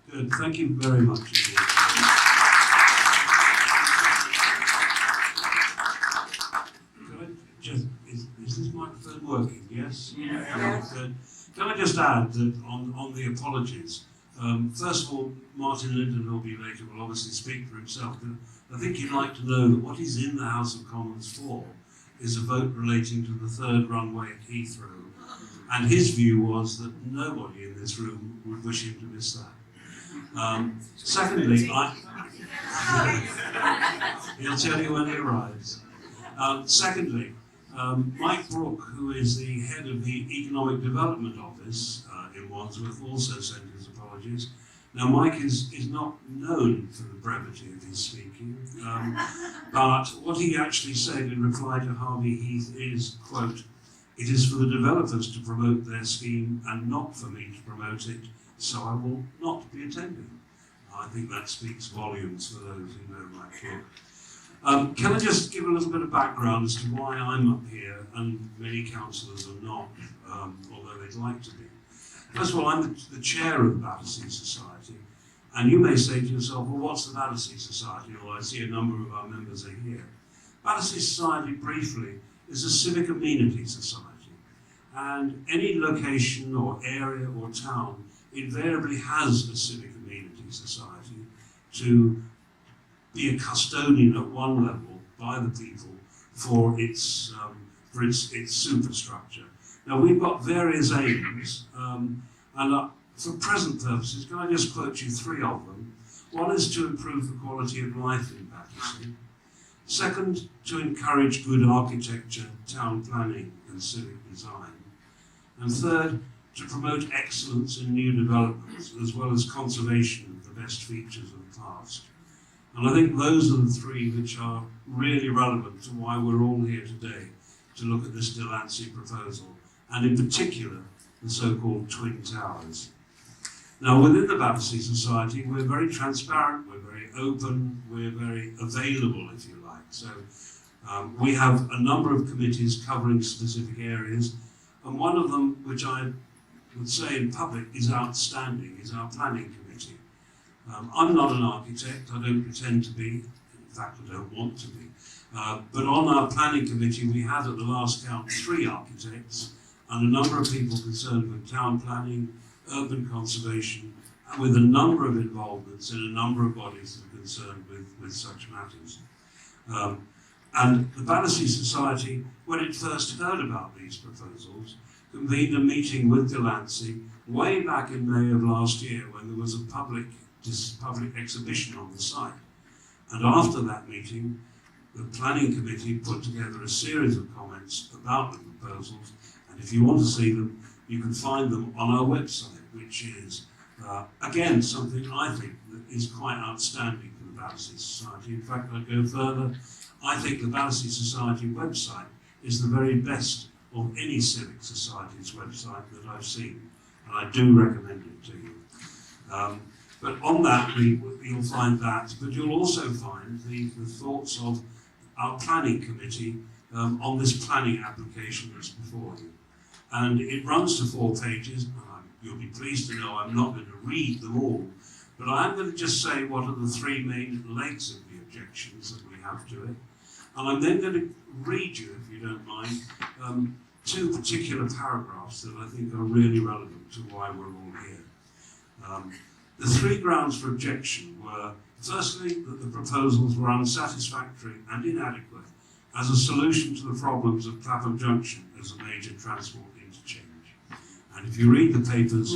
Good. Thank you very much indeed. Is this microphone working? Yes? Yes. Good. Can I just add that on the apologies, first of all, Martin Linton, who'll be later, will obviously speak for himself, but I think you'd like to know that what he's in the House of Commons for is a vote relating to the third runway at Heathrow. And his view was that nobody in this room would wish him to miss that. Secondly, he'll tell you when he arrives. Secondly, Mike Brooke, who is the head of the Economic Development Office in Wandsworth, also sent his apologies. Now, Mike is not known for the brevity of his speaking, but what he actually said in reply to Harvey Heath is, quote, "It is for the developers to promote their scheme and not for me to promote it, so I will not be attending." I think that speaks volumes for those who know Mike Brooke. Can I just give a little bit of background as to why I'm up here and many councillors are not, although they'd like to be. First of all, I'm the chair of the Battersea Society, and you may say to yourself, well, what's the Battersea Society? Well, I see a number of our members are here. Battersea Society, briefly, is a civic amenity society, and any location or area or town invariably has a civic amenity society to be a custodian at one level by the people for its superstructure. Now, we've got various aims, and for present purposes, can I just quote you three of them? One is to improve the quality of life in Battersea. Second, to encourage good architecture, town planning and civic design. And third, to promote excellence in new developments, as well as conservation of the best features of the past. And I think those are the three which are really relevant to why we're all here today, to look at this Delancey proposal, and in particular, the so-called Twin Towers. Now, within the Battersea Society, we're very transparent, we're very open, we're very available, if you like. So we have a number of committees covering specific areas, and one of them, which I would say in public is outstanding, is our planning committee. I'm not an architect, I don't pretend to be, in fact I don't want to be, but on our planning committee we had at the last count 3 architects and a number of people concerned with town planning, urban conservation, and with a number of involvements in a number of bodies that are concerned with such matters. And the Battersea Society, when it first heard about these proposals, convened a meeting with Delancey way back in May of last year when there was a public exhibition on the site. And after that meeting, the planning committee put together a series of comments about the proposals, and if you want to see them, you can find them on our website, which is, again, something I think that is quite outstanding for the Battersea Society. In fact, I'd go further. I think the Battersea Society website is the very best of any civic society's website that I've seen, and I do recommend it to you. But on that, you'll find that, but you'll also find the thoughts of our planning committee on this planning application that's before you. And it runs to 4 pages, and you'll be pleased to know I'm not going to read them all, but I am going to just say what are the 3 main legs of the objections that we have to it. And I'm then going to read you, if you don't mind, 2 particular paragraphs that I think are really relevant to why we're all here. The 3 grounds for objection were, firstly, that the proposals were unsatisfactory and inadequate as a solution to the problems of Clapham Junction as a major transport interchange. And if you read the papers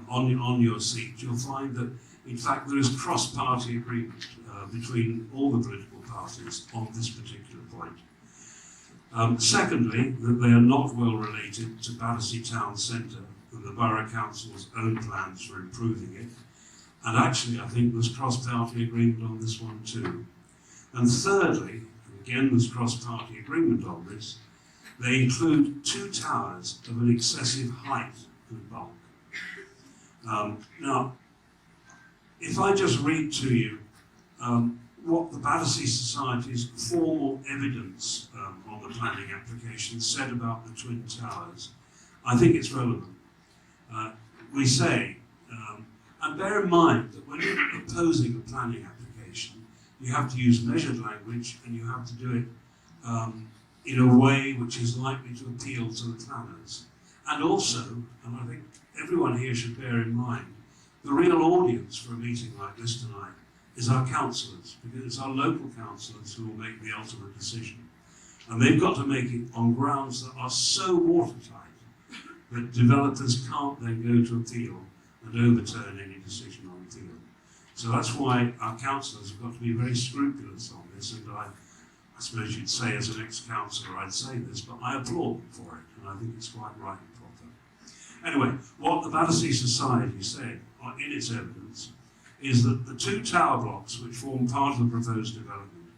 on your seat, you'll find that, in fact, there is cross-party agreement between all the political parties on this particular point. Secondly, that they are not well related to Battersea Town Centre and the Borough Council's own plans for improving it. And actually, I think there's cross-party agreement on this one too. And thirdly, and again there's cross-party agreement on this, they include 2 towers of an excessive height and bulk. Now, if I just read to you what the Battersea Society's formal evidence on the planning application said about the Twin Towers, I think it's relevant. We say, And bear in mind that when you're opposing a planning application, you have to use measured language and you have to do it in a way which is likely to appeal to the planners. And also, and I think everyone here should bear in mind, the real audience for a meeting like this tonight is our councillors, because it's our local councillors who will make the ultimate decision. And they've got to make it on grounds that are so watertight that developers can't then go to appeal and overturn any decision on appeal. So that's why our councillors have got to be very scrupulous on this, and I suppose you'd say as an ex-councillor I'd say this, but I applaud them for it, and I think it's quite right and proper. Anyway, what the Battersea Society said in its evidence is that the two tower blocks which form part of the proposed development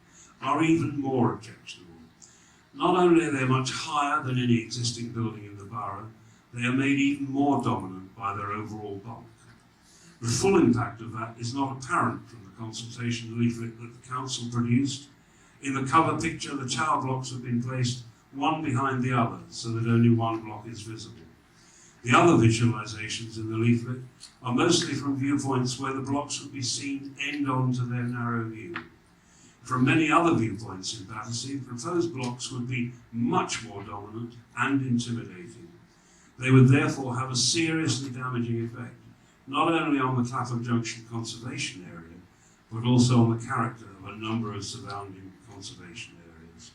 are even more objectionable. Not only are they much higher than any existing building in the borough, they are made even more dominant by their overall bulk. The full impact of that is not apparent from the consultation leaflet that the council produced. In the cover picture, the tower blocks have been placed one behind the other so that only one block is visible. The other visualisations in the leaflet are mostly from viewpoints where the blocks would be seen end on to their narrow view. From many other viewpoints in Battersea, the proposed blocks would be much more dominant and intimidating. They would therefore have a seriously damaging effect, not only on the Clapham Junction conservation area, but also on the character of a number of surrounding conservation areas.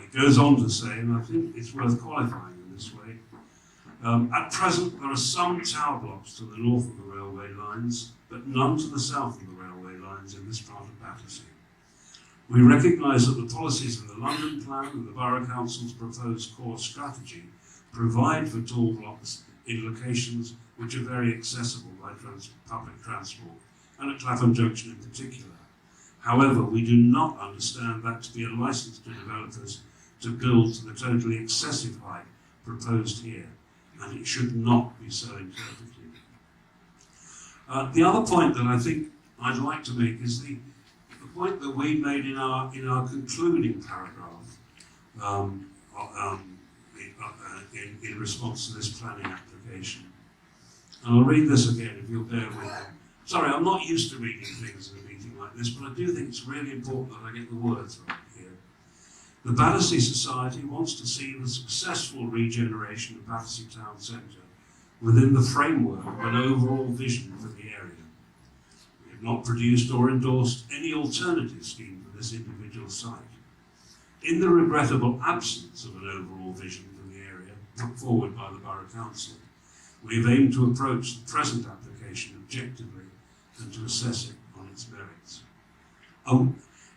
It goes on to say, and I think it's worth qualifying in this way, at present there are some tower blocks to the north of the railway lines, but none to the south of the railway lines in this part of Battersea. We recognise that the policies of the London Plan and the Borough Council's proposed core strategy provide for tall blocks in locations which are very accessible by public transport, and at Clapham Junction in particular. However, we do not understand that to be a licence to developers to build to the totally excessive height proposed here, and it should not be so interpreted. The other point that I think I'd like to make is the point that we made in our concluding paragraph in response to this planning application. And I'll read this again if you'll bear with me. Sorry, I'm not used to reading things in a meeting like this, but I do think it's really important that I get the words right here. The Battersea Society wants to see the successful regeneration of Battersea Town Centre within the framework of an overall vision for the area. We have not produced or endorsed any alternative scheme for this individual site. In the regrettable absence of an overall vision for the area put forward by the Borough Council, we have aimed to approach the present application objectively and to assess it on its merits.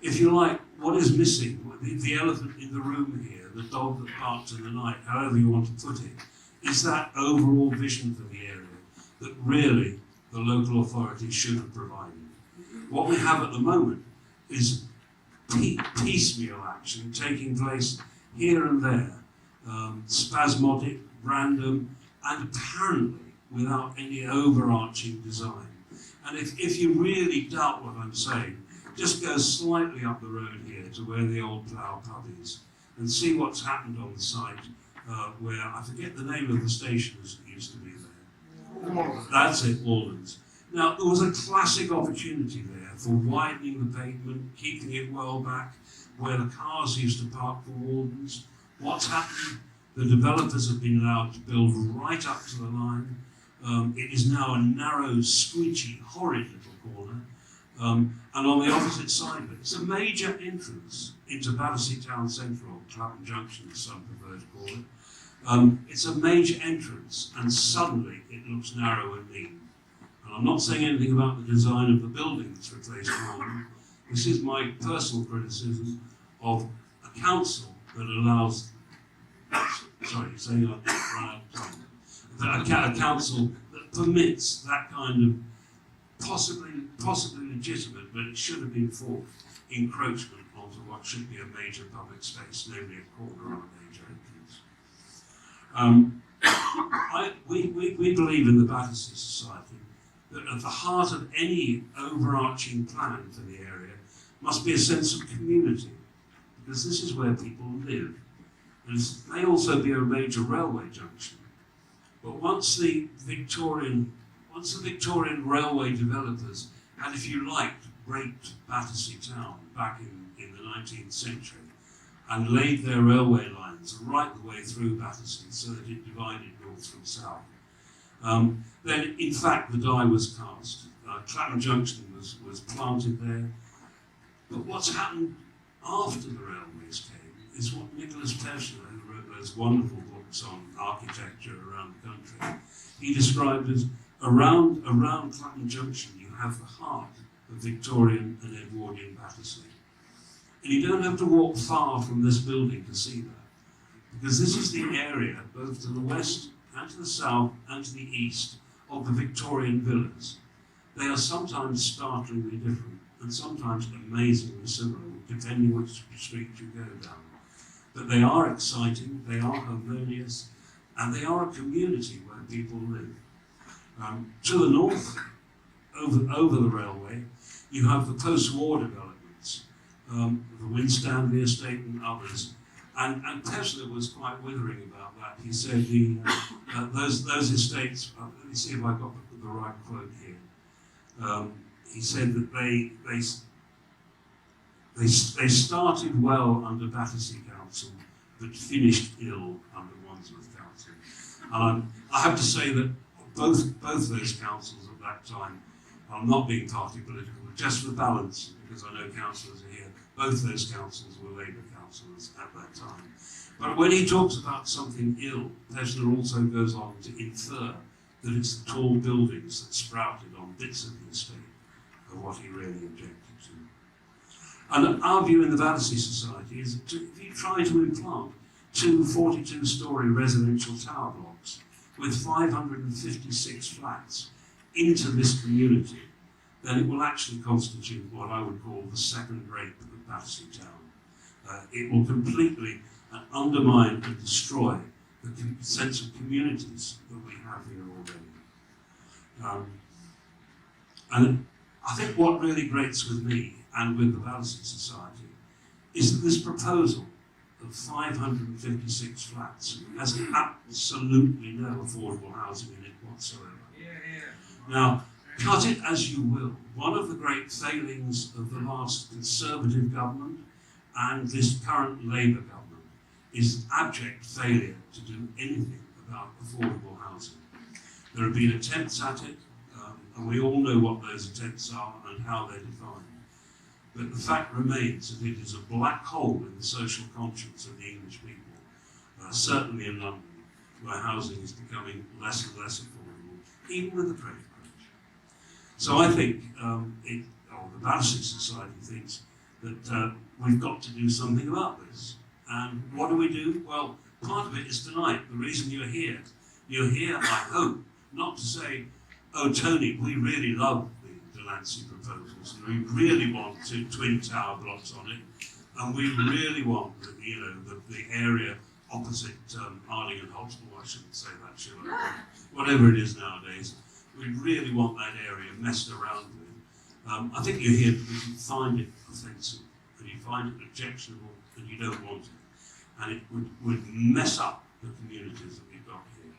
If you like, what is missing, the elephant in the room here, the dog that barked in the night, however you want to put it, is that overall vision for the area that really the local authority should have provided. What we have at the moment is piecemeal action taking place here and there, spasmodic, random, and apparently without any overarching design. And if you really doubt what I'm saying, just go slightly up the road here to where the old plough pub is and see what's happened on the site where, I forget the name of the stations that used to be there. That's it, Walden's. Now, there was a classic opportunity there for widening the pavement, keeping it well back, where the cars used to park for Walden's. What's happened? The developers have been allowed to build right up to the line. It is now a narrow, squeegee, horrid little corner. And on the opposite side of it, it's a major entrance into Battersea Town Centre, or Clapham Junction, as some prefer to call it. It's a major entrance, and suddenly it looks narrow and mean. And I'm not saying anything about the design of the building that's replaced one. This is my personal criticism of a council that allows, sorry, saying I've run out of time, a council that permits that kind of possibly legitimate, but it should have been fought, encroachment onto what should be a major public space, namely a corner or a major entrance. We believe in the Battersea Society that at the heart of any overarching plan for the area must be a sense of community, because this is where people live. And it may also be a major railway junction. But once the Victorian once the Victorian railway developers had, if you liked, raped Battersea town back in the 19th century and laid their railway lines right the way through Battersea so that it divided north from south, then in fact the die was cast. Clapham Junction was planted there. But what's happened after the railways came is what Nicholas Tesla, who wrote those wonderful books on architecture around the country, he described as around Clapham Junction you have the heart of Victorian and Edwardian Battersea. And you don't have to walk far from this building to see that, because this is the area, both to the west and to the south and to the east, of the Victorian villas. They are sometimes startlingly different and sometimes amazingly similar, depending which street you go down. But they are exciting, they are harmonious, and they are a community where people live. To the north, over the railway, you have the post-war developments, the Winstanley estate and others. And Tesla was quite withering about that. He said those estates, let me see if I got the right quote here. He said that they started well under Battersea Council, but finished ill under Wandsworth Council. I have to say that both those councils at that time, I'm not being party political, but just for balance, because I know councillors are here, both those councils were Labour councillors at that time. But when he talks about something ill, Tesla also goes on to infer that it's the tall buildings that sprouted on bits of the estate of what he really objected to. And our view in the Battersea Society is that if you try to implant two 42-storey residential tower blocks with 556 flats into this community, then it will actually constitute what I would call the second rape of Battersea town. It will completely undermine and destroy the sense of communities that we have here already. And I think what really grates with me and with the Battersea Society is that this proposal of 556 flats has absolutely no affordable housing in it whatsoever. Now, cut it as you will, one of the great failings of the last Conservative government and this current Labour government is abject failure to do anything about affordable housing. There have been attempts at it, and we all know what those attempts are and how they're defined. But the fact remains that it is a black hole in the social conscience of the English people, certainly in London, where housing is becoming less and less affordable, even with the trade crunch. So I think, the Battersea Society thinks that we've got to do something about this. And what do? Well, part of it is tonight. The reason you're here, I hope, not to say, oh, Tony, we really love the Delancey proposals, and we really want twin tower blocks on it, and we really want the area opposite Arding and Hoxton, I shouldn't say that, should I? Whatever it is nowadays, we really want that area messed around with. I think you're here because you find it offensive, and you find it objectionable, and you don't want it. And it would mess up the communities that we've got here.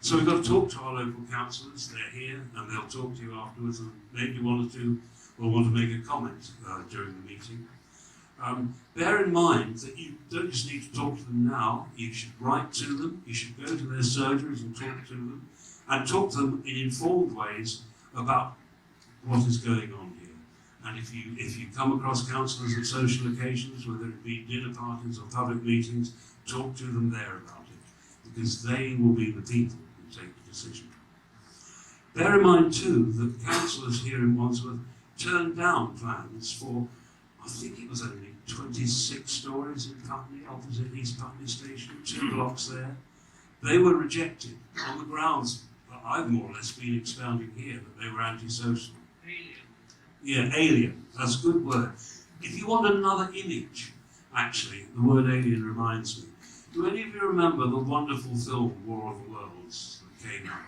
So we've got to talk to our local councillors. They're here, and they'll talk to you afterwards, and maybe one or two will want to make a comment during the meeting. Bear in mind that you don't just need to talk to them now. You should write to them. You should go to their surgeries and talk to them, and talk to them in informed ways about what is going on here. And if you come across councillors at social occasions, whether it be dinner parties or public meetings, talk to them there about it, because they will be the people who take the decision. Bear in mind too that councillors here in Wandsworth turned down plans for, I think it was only 26 stories in Putney, opposite East Putney Station, 2 blocks there. They were rejected on the grounds that I've more or less been expounding here, that they were antisocial. Yeah, alien. That's a good word. If you want another image, actually, the word alien reminds me. Do any of you remember the wonderful film War of the Worlds that came out?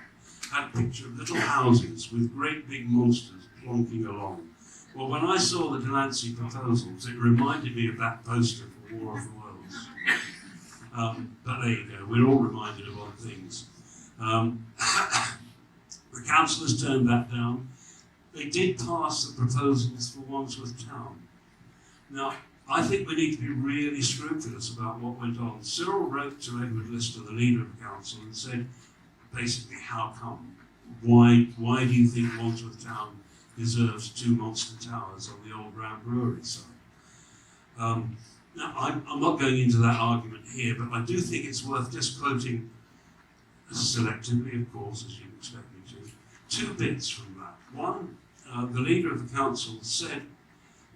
Had a picture of little houses with great big monsters plonking along. Well, when I saw the Delancey proposals, it reminded me of that poster for War of the Worlds. But there you go. We're all reminded of odd things. The councillors turned that down. They did pass the proposals for Wandsworth Town. Now, I think we need to be really scrupulous about what went on. Cyril wrote to Edward Lister, the leader of the council, and said, basically, how come? Why do you think Wandsworth Town deserves 2 monster towers on the old Grand Brewery site? Now, I'm not going into that argument here, but I do think it's worth just quoting, selectively, of course, as you expect me to, 2 bits from that. One, the leader of the council said,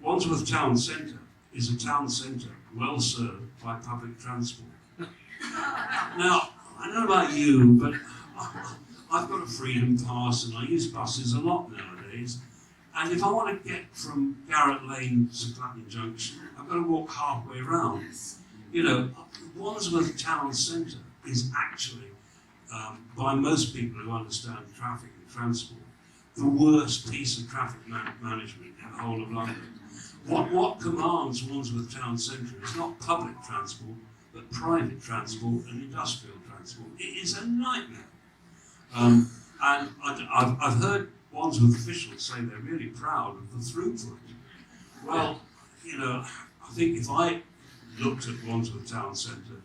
Wandsworth Town Centre is a town centre well served by public transport. Now, I don't know about you, but I've got a freedom pass and I use buses a lot nowadays. And if I want to get from Garrett Lane to Clapham Junction, I've got to walk halfway round. You know, Wandsworth Town Centre is actually, by most people who understand traffic and transport, the worst piece of traffic management in the whole of London. What commands Wandsworth Town Centre is not public transport, but private transport and industrial transport. It is a nightmare. And I've heard Wandsworth officials say they're really proud of the throughput. Well, you know, I think if I looked at Wandsworth Town Centre,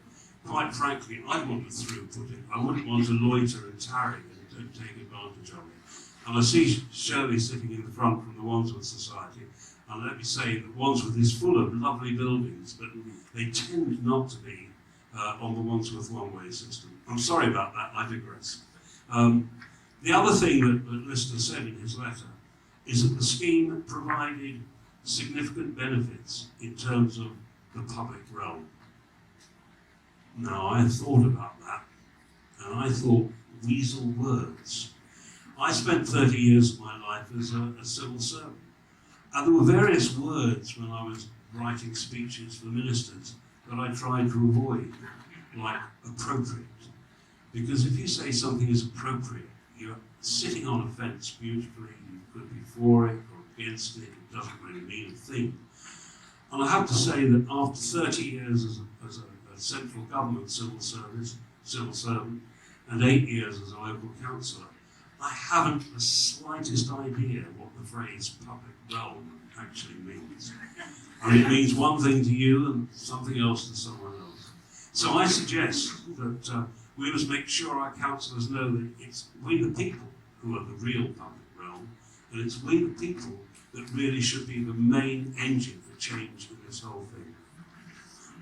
quite frankly, I'd want to throughput it. I wouldn't want to loiter and tarry and take advantage of it. And I see Shirley sitting in the front from the Wandsworth Society, and let me say that Wandsworth is full of lovely buildings, but they tend not to be on the Wandsworth one-way system. I'm sorry about that, I digress. The other thing that Lister said in his letter is that the scheme provided significant benefits in terms of the public realm. Now, I thought about that, and I thought, weasel words. I spent 30 years of my life as a civil servant, and there were various words when I was writing speeches for ministers that I tried to avoid, like appropriate. Because if you say something is appropriate, you're sitting on a fence beautifully, you could be for it or against it, it doesn't really mean a thing. And I have to say that after 30 years as a central government civil servant, and 8 years as a local councillor, I haven't the slightest idea what the phrase public realm actually means. I mean, it means one thing to you and something else to someone else. So I suggest that we must make sure our councillors know that it's we the people who are the real public realm, and it's we the people that really should be the main engine for change in this whole thing.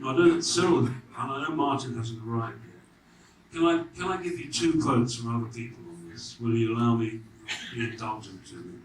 Now, I know that Cyril, and I know Martin hasn't arrived yet. Can I give you 2 quotes from other people on this? Will you allow me to be indulgent to me?